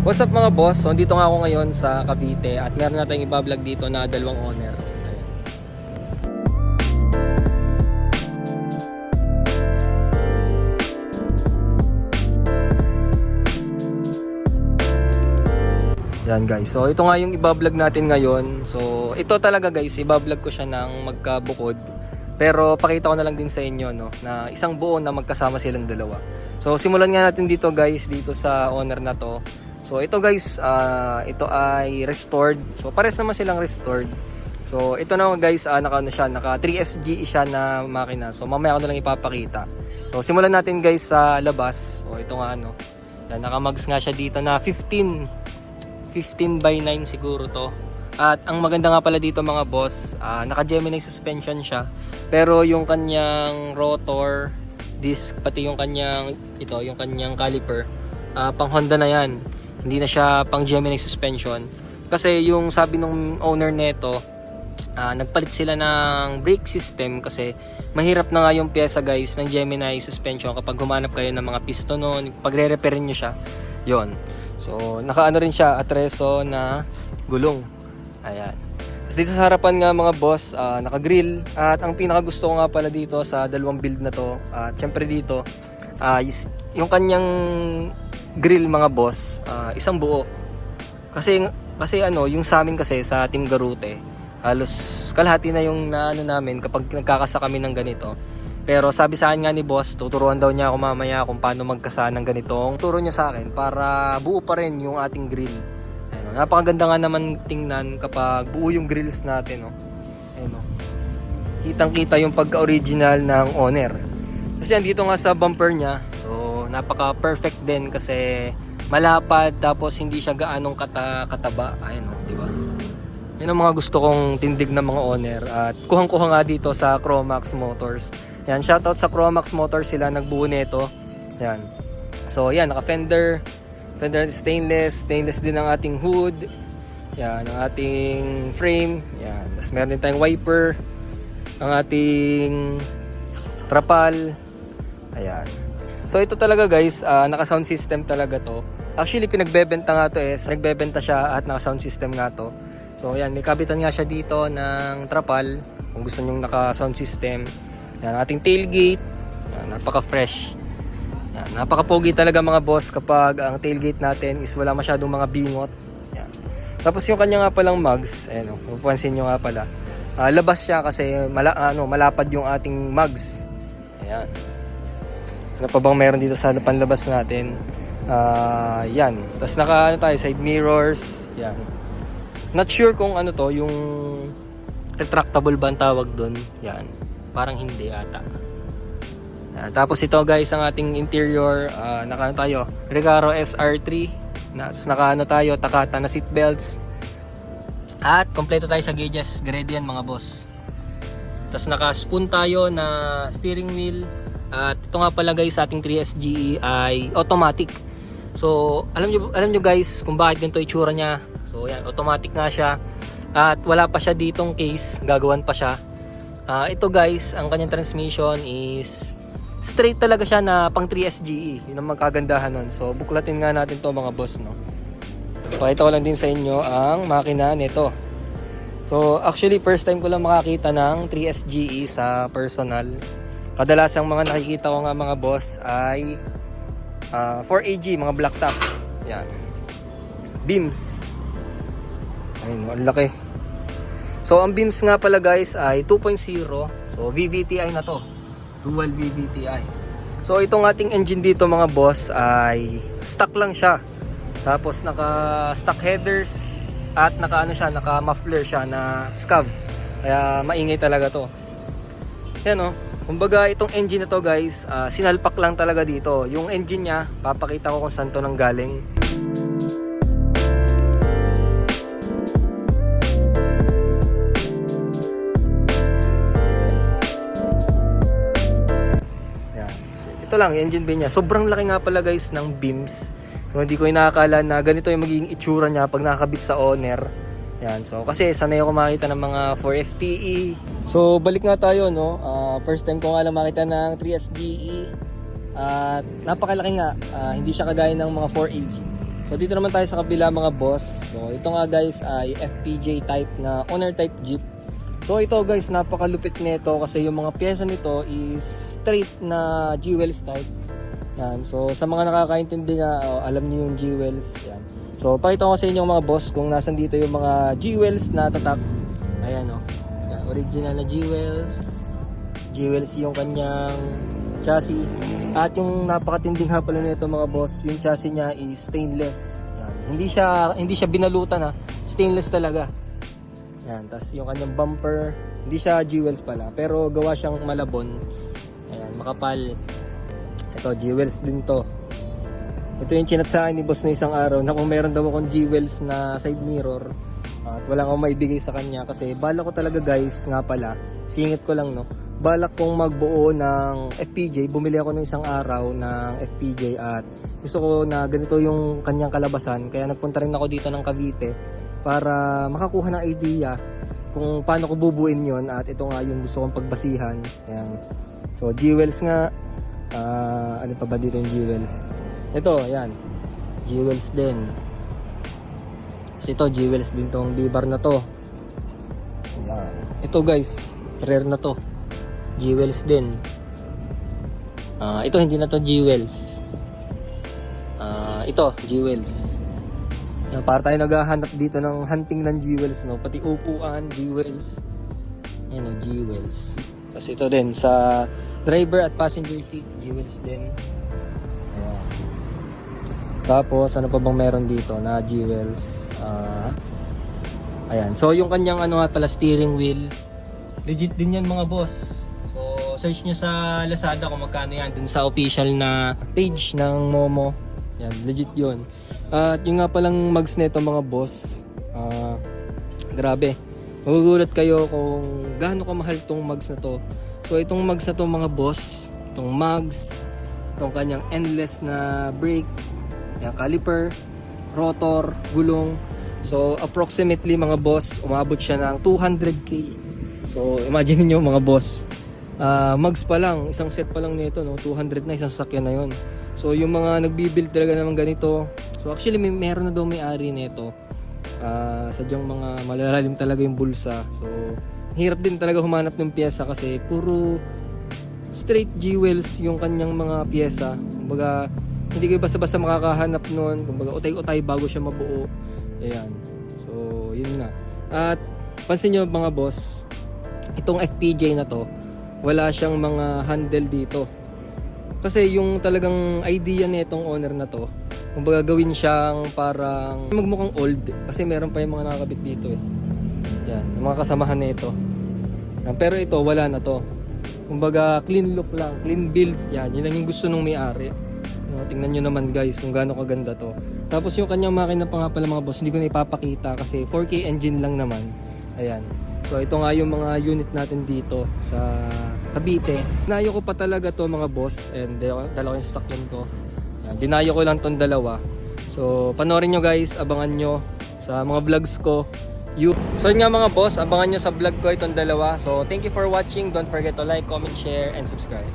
What's up mga boss? So dito nga ako ngayon sa Cavite at meron na tayong iba-vlog dito na dalawang owner. Ayan. Yan guys. So ito nga yung iba-vlog natin ngayon. So ito talaga guys, iba-vlog ko siya ng magkabukod. Pero pakita ko na lang din sa inyo no, na isang buo na magkasama silang dalawa. So simulan nga natin dito guys, dito sa owner na to. So ito guys, ito ay restored. So pares naman silang restored. So ito na guys, naka 3SGE siya na makina. So mamaya ko na lang ipapakita. So simulan natin guys sa labas. So ito nga naka-mags nga siya dito na 15 by 9 siguro to. At ang maganda nga pala dito mga boss, naka Gemini suspension siya. Pero yung kanyang rotor, disc, pati yung kanyang caliper, pang Honda na yan. Hindi na siya pang Gemini suspension. Kasi yung sabi nung owner neto, nagpalit sila ng brake system kasi mahirap na nga yung pyesa guys ng Gemini suspension kapag humanap kayo ng mga piston nun, pagre-repairin nyo siya. Yon. So, nakaano rin siya, atreso na gulong. Ayan. Tapos dito sa harapan nga mga boss, naka-grill. At ang pinaka gusto ko nga pala dito sa dalawang build na to, syempre dito, yung kanyang grill mga boss, isang buo. Kasi yung sa amin kasi sa Team Garute, halos kalahati na yung namin kapag nagkakasa kami ng ganito. Pero sabi sa akin nga ni boss, tuturuan daw niya ako mamaya kung paano magkasa ng ganitong. Turo niya sa akin para buo pa rin yung ating grill. Ayun, napakaganda nga naman tingnan kapag buo yung grills natin. Ayun, kitang-kita yung pagka-original ng owner. Kasi andito nga sa bumper niya, so napaka-perfect din kasi malapad tapos hindi siya gaanong kataba. Ayun, di ba? Yun ang mga gusto kong tindig ng mga owner at kuhang-kuha nga dito sa Chromax Motors. Yan, shoutout sa Chromax Motors, sila nagbuo nito. Yan. So yan, naka fender stainless din ang ating hood. Yan, ang ating frame. Yan, tapos meron din tayong wiper, ang ating trapal. Ayan. So ito talaga guys, naka sound system talaga to. Actually pinagbebenta nga to nagbebenta siya at naka sound system nga to. So yan, may kabitan nga siya dito ng trapal kung gusto nyong naka sound system. Yan, ating tailgate. Yan, napaka-fresh. Yan, napaka-pogi talaga mga boss kapag ang tailgate natin is wala masyadong mga bingot. Yan. Tapos yung kanya nga palang mugs, ayan mapapansin nyo nga pala. Labas siya kasi malapad yung ating mugs. Ayan. Ano pa bang meron dito sa panlabas natin? Yan. Tapos tayo, side mirrors. Yan. Not sure kung ano to, yung retractable ba ang tawag doon. Yan. Parang hindi ata. Tapos ito guys, ang ating interior, tayo, Recaro SR3. Tapos tayo, Takata na seatbelts. At kompleto tayo sa gauges, Gradian mga boss. Tapos naka-spoon tayo na steering wheel. At ito nga pala guys, sa ating 3SGE ay automatic. So, alam nyo guys kung bakit ganito itsura niya. So, yan, automatic nga siya. At wala pa siya ditong case, gagawan pa siya. Ito guys, ang kanyang transmission is straight talaga siya na pang 3SGE. Yun ang magkagandahan nun. So, buklatin nga natin to mga boss, no. Pakita ko lang din sa inyo ang makina nito. So, actually, first time ko lang makakita ng 3SGE sa personal. Kadalasang mga nakikita ko nga mga boss ay 4AG, mga black top. Yan. Beams. Ayun, ang laki. So, ang beams nga pala guys ay 2.0. So, VVTi na to. Dual VVTi. So, itong ating engine dito mga boss ay stock lang siya. Tapos, naka-stock headers at naka-muffler siya na scav. Kaya, maingay talaga to. Yan kumbaga itong engine na to guys, sinalpak lang talaga dito. Yung engine niya, papakita ko kung saan to nanggaling. Yan. Ito lang, yung engine bay niya. Sobrang laki nga pala guys ng beams. So hindi ko inakala na ganito yung magiging itsura niya pag nakakabit sa owner. Yan, so kasi sanay ako makita ng mga 4FTE. So balik nga tayo first time ko nga lang makita ng 3SGE. Napakalaki nga, hindi siya kagaya ng mga 4AG. So dito naman tayo sa kabila mga boss. So ito nga guys ay FPJ type na owner type jeep. So ito guys, napakalupit nito kasi yung mga pyesa nito is straight na Jewels type. Yan. So sa mga nakakaintindi nga, alam niyo yung Jewels. Yan. So pakita ko sa inyo mga boss kung nasan dito yung mga Jewels na tatak. Ayan o. Yan, original na Jewels. Jewels yung kanyang chassis. At yung napakatinding nga pala nito mga boss, yung chassis niya is stainless. Yan. Hindi siya binalutan ha. Stainless talaga. Yan, tas yung kanyang bumper, hindi siya Jewels pala, pero gawa siyang Malabon. Ayan, makapal. Ito, Jewels din to. Ito yung chinat sa akin ni boss na isang araw na kung meron daw akong Jewels na side mirror at wala akong maibigay sa kanya kasi balak ko talaga guys, nga pala, singit ko lang no. Balak kong magbuo ng FPJ, bumili ako ng isang araw ng FPJ at gusto ko na ganito yung kanyang kalabasan. Kaya nagpunta rin ako dito ng Cavite para makakuha ng idea kung paano ko bubuin yon at ito nga yung gusto kong pagbasihan. Ayan. So Jewels nga, ano pa ba dito yung Jewels? Ito, ayan, Jewels din. Kasi ito, Jewels din tong B-bar na to. Ayan. Ito guys, rare na to, Jewels din. Ito hindi na to Jewels. Ito, Jewels. Yan, para tayo naghahanap dito ng hunting ng Jewels, no? Pati upuan, Jewels. Ayan o, Jewels. Tapos ito din, sa driver at passenger seat, Jewels din. Ayan. Tapos, ano pa bang meron dito na Jewels? Ayan. So, yung kanyang ano nga pala, steering wheel. Legit din yan mga boss. So, search nyo sa Lazada kung magkano yan. Dun sa official na page ng Momo. Yan, legit yun. At yung nga palang mags nito mga boss, grabe. Magugulat kayo kung gaano kamahal tong mags na to. So itong mags na to mga boss, itong mags, itong kanyang endless na brake, yung caliper, rotor, gulong. So approximately mga boss, umabot siya ng 200k. So imagine niyo mga boss, mags pa lang, isang set pa lang nito, no? 200 na, isang sasakyan na yon. So yung mga nagbibuild talaga naman ganito, so actually meron na daw may-ari nito. Sadyang mga malalalim talaga yung bulsa. So hirap din talaga humanap ng pyesa kasi puro straight Jewels yung kanyang mga pyesa. Kumbaga hindi kayo basta-basta makakahanap nun. Kumbaga utay-utay bago siya mabuo. Ayan. So yun nga. At pansin nyo mga boss, itong FPJ na to, wala siyang mga handle dito. Kasi yung talagang idea nitong owner na to, kumbaga gawin siyang parang magmukhang old kasi meron pa yung mga nakakabit dito eh. Yan, yung mga kasamahan nito. Pero ito wala na to. Kumbaga clean look lang, clean build. Yan, yun lang yung gusto nung may-ari. Tingnan nyo naman guys kung gaano kaganda to. Tapos yung kanyang makina pa nga pala mga boss, hindi ko na ipapakita kasi 4K engine lang naman. Ayan. So ito nga yung mga unit natin dito sa Cavite. Dinayo ko pa talaga to mga boss and dalawa yung stock yun ko. Dinayo ko lang tong dalawa. So panoorin nyo guys, abangan nyo sa mga vlogs ko. So yun nga mga boss, abangan nyo sa vlog ko itong dalawa. So thank you for watching. Don't forget to like, comment, share, and subscribe.